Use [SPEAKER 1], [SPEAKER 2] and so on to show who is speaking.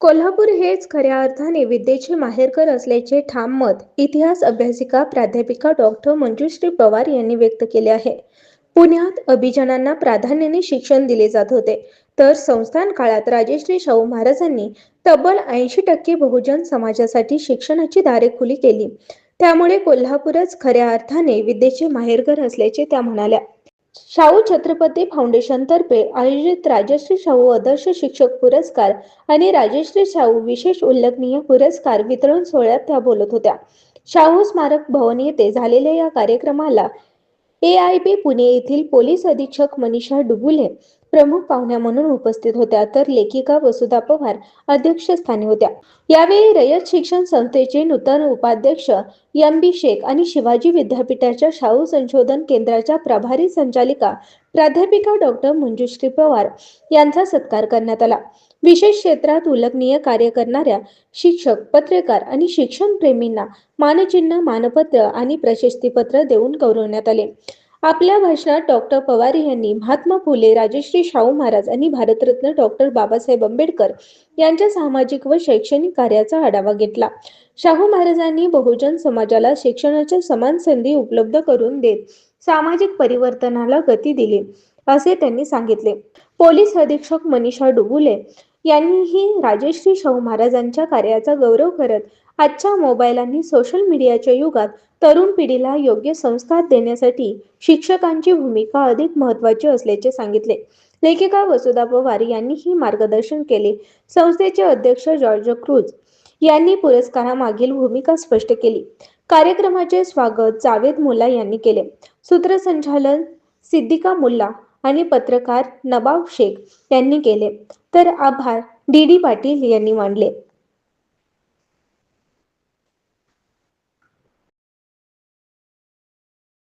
[SPEAKER 1] कोल्हापूर हेच खऱ्या अर्थाने विद्येचे माहेरघर असल्याचे ठाम मत इतिहास अभ्यासिका प्राध्यापिका डॉक्टर मंजुश्री पवार यांनी व्यक्त केले आहे. पुण्यात अभिजनांना प्राधान्याने शिक्षण दिले जात होते, तर संस्थान काळात राजश्री शाहू महाराजांनी तब्बल 80% बहुजन समाजासाठी शिक्षणाची दारे खुली केली. त्यामुळे कोल्हापूरच खऱ्या अर्थाने विद्येचे माहेरघर असल्याचे त्या म्हणाल्या. शाहू छत्रपती फाउंडेशनतर्फे आयोजित राजश्री शाहू आदर्श शिक्षक पुरस्कार आणि राजश्री शाहू विशेष उल्लेखनीय पुरस्कार वितरण सोहळ्यात त्या बोलत होत्या. शाहू स्मारक भवन येथे झालेल्या या कार्यक्रमाला AIB पुणे येथील पोलीस अधीक्षक मनीषा डुबुले प्रमुख पाहुण्या म्हणून उपस्थित होत्या, तर लेखिका वसुधा पवार अध्यक्षस्थानी होत्या. यावेळी रयत शिक्षण संस्थेचे नूतन उपाध्यक्ष MB शेख आणि शिवाजी विद्यापीठाच्या शाहू संशोधन केंद्राच्या प्रभारी संचालिका प्राध्यापिका डॉक्टर मंजुश्री पवार यांचा सत्कार करण्यात आला. विशेष क्षेत्रात उल्लेखनीय कार्य करणाऱ्या शिक्षक, पत्रकार आणि शिक्षण प्रेमींना मानचिन्ह, मानपत्र आणि प्रशस्तीपत्र देऊन गौरवण्यात आले. आपल्या भाषणात डॉक्टर पवार यांनी महात्मा फुले, राजश्री शाहू महाराज आणि भारतरत्न डॉक्टर बाबासाहेब आंबेडकर यांच्या सामाजिक व शैक्षणिक कार्याचा आढावा घेतला. शाहू महाराजांनी बहुजन समाजाला शिक्षणाच्या समान संधी उपलब्ध करून देत सामाजिक परिवर्तनाला गती दिली, असे त्यांनी सांगितले. पोलीस अधीक्षक मनीषा डुबुले यांनीही राजश्री शाहू महाराजांच्या कार्याचा गौरव करत आजच्या मोबाईल आणि सोशल मीडियाच्या युगात तरुण पिढीला योग्य संस्कार देण्यासाठी शिक्षकांची भूमिका अधिक महत्त्वाची असल्याचे सांगितले. लेखिका वसुधा पवार यांनीही मार्गदर्शन केले. संस्थेचे अध्यक्ष जॉर्ज क्रूज यांनी पुरस्कारामागील भूमिका स्पष्ट केली. कार्यक्रमाचे स्वागत जावेद मुल्ला यांनी केले. सूत्रसंचालन सिद्दीका मुल्ला आणि पत्रकार नवाब शेख यांनी केले, तर आभार DD पाटील यांनी मानले.